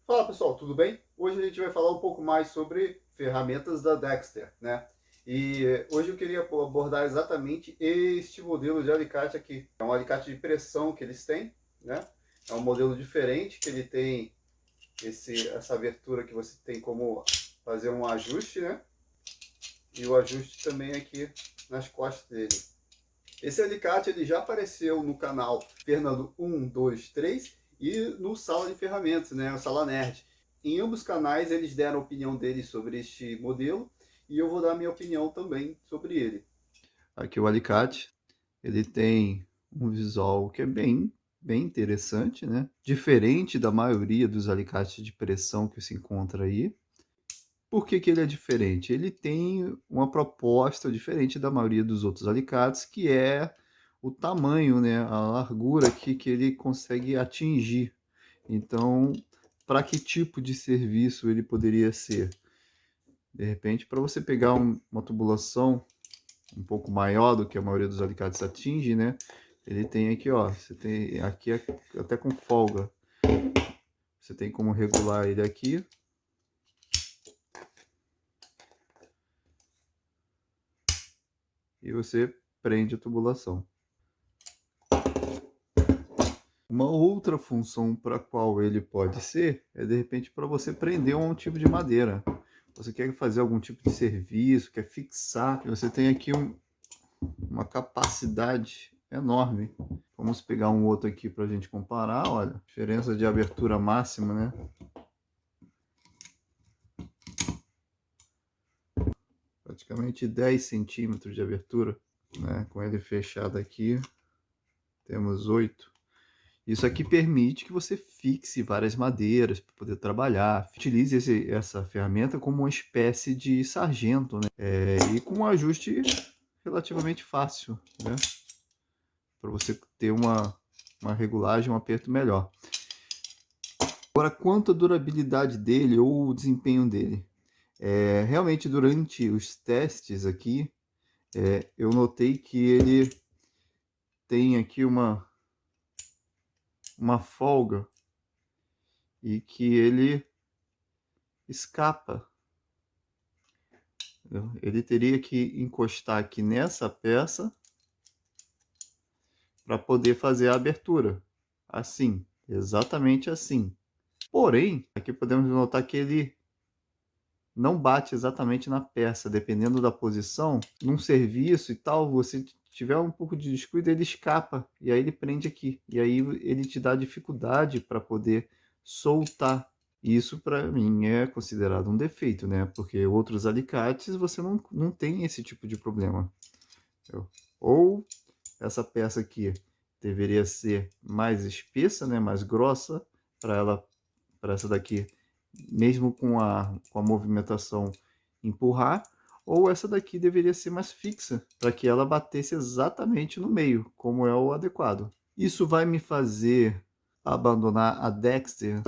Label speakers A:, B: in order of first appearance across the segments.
A: Fala pessoal, tudo bem? Hoje a gente vai falar um pouco mais sobre ferramentas da Dexter, né? E hoje eu queria abordar exatamente este modelo de alicate aqui. É um alicate de pressão que eles têm, né? É um modelo diferente que ele tem essa abertura que você tem como fazer um ajuste, né? E o ajuste também aqui nas costas dele. Esse alicate ele já apareceu no canal Fernando 123 e no Sala de Ferramentas, né, o Sala Nerd. Em ambos canais eles deram a opinião deles sobre este modelo e eu vou dar a minha opinião também sobre ele. Aqui o alicate, ele tem um visual que é bem interessante, né? Diferente da maioria dos alicates de pressão que se encontra aí. Por que que ele é diferente? Ele tem uma proposta diferente da maioria dos outros alicates, que é o tamanho, né? A largura aqui que ele consegue atingir. Então, para que tipo de serviço ele poderia ser? De repente, para você pegar uma tubulação um pouco maior do que a maioria dos alicates atinge, né? Ele tem aqui, ó, você tem aqui até com folga. Você tem como regular ele aqui. E você prende a tubulação. Uma outra função para qual ele pode ser é de repente para você prender um tipo de madeira. Você quer fazer algum tipo de serviço, quer fixar. Você tem aqui uma capacidade enorme. Vamos pegar um outro aqui para a gente comparar. Olha, diferença de abertura máxima, né? Praticamente 10 centímetros de abertura, né? Com ele fechado aqui, temos 8. Isso aqui permite que você fixe várias madeiras para poder trabalhar. Utilize essa ferramenta como uma espécie de sargento, né? E com um ajuste relativamente fácil, né? Para você ter uma regulagem, um aperto melhor. Agora, quanto à durabilidade dele ou o desempenho dele? Realmente, durante os testes aqui, eu notei que ele tem aqui uma folga e que ele escapa. Ele teria que encostar aqui nessa peça para poder fazer a abertura. Assim, exatamente assim. Porém, aqui podemos notar que ele não bate exatamente na peça, dependendo da posição. Num serviço e tal, você tiver um pouco de descuido, ele escapa e aí ele prende aqui. E aí ele te dá dificuldade para poder soltar. Isso para mim é considerado um defeito, né? Porque outros alicates você não tem esse tipo de problema. Ou essa peça aqui deveria ser mais espessa, né? Mais grossa, para essa daqui, mesmo com a movimentação empurrar, ou essa daqui deveria ser mais fixa, para que ela batesse exatamente no meio, como é o adequado. Isso vai me fazer abandonar a Dexter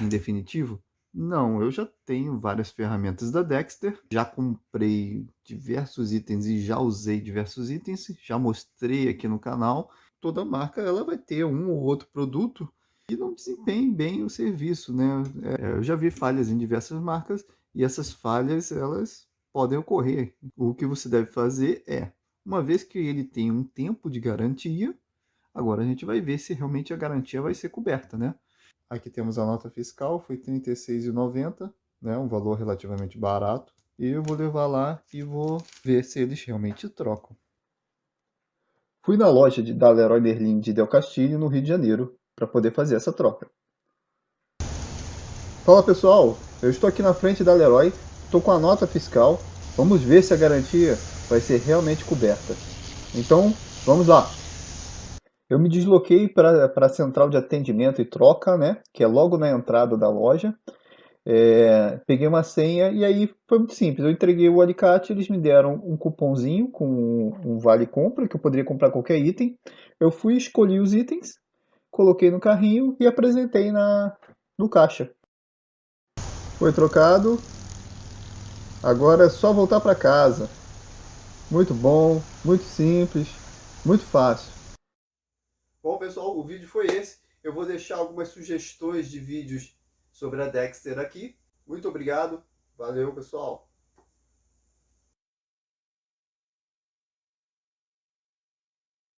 A: em definitivo? Não, eu já tenho várias ferramentas da Dexter, já comprei diversos itens e já usei diversos itens, já mostrei aqui no canal. Toda marca ela vai ter um ou outro produto que não desempenhe bem o serviço, né? Eu já vi falhas em diversas marcas e essas falhas elas podem ocorrer. O que você deve fazer é, uma vez que ele tem um tempo de garantia, agora a gente vai ver se realmente a garantia vai ser coberta, né? Aqui temos a nota fiscal, foi R$ 36,90, né? Um valor relativamente barato. E eu vou levar lá e vou ver se eles realmente trocam. Fui na loja da Leroy Merlin de Del Castillo, no Rio de Janeiro, para poder fazer essa troca. Fala pessoal, eu estou aqui na frente da Leroy, estou com a nota fiscal. Vamos ver se a garantia vai ser realmente coberta. Então, vamos lá. Eu me desloquei para a central de atendimento e troca, né? Que é logo na entrada da loja. Peguei uma senha e aí foi muito simples. Eu entreguei o alicate, eles me deram um cupomzinho com um vale compra, que eu poderia comprar qualquer item. Eu fui, escolhi os itens, coloquei no carrinho e apresentei no caixa. Foi trocado, agora é só voltar para casa. Muito bom, muito simples, muito fácil. Bom pessoal, o vídeo foi esse. Eu vou deixar algumas sugestões de vídeos sobre a Dexter aqui. Muito obrigado. Valeu, pessoal.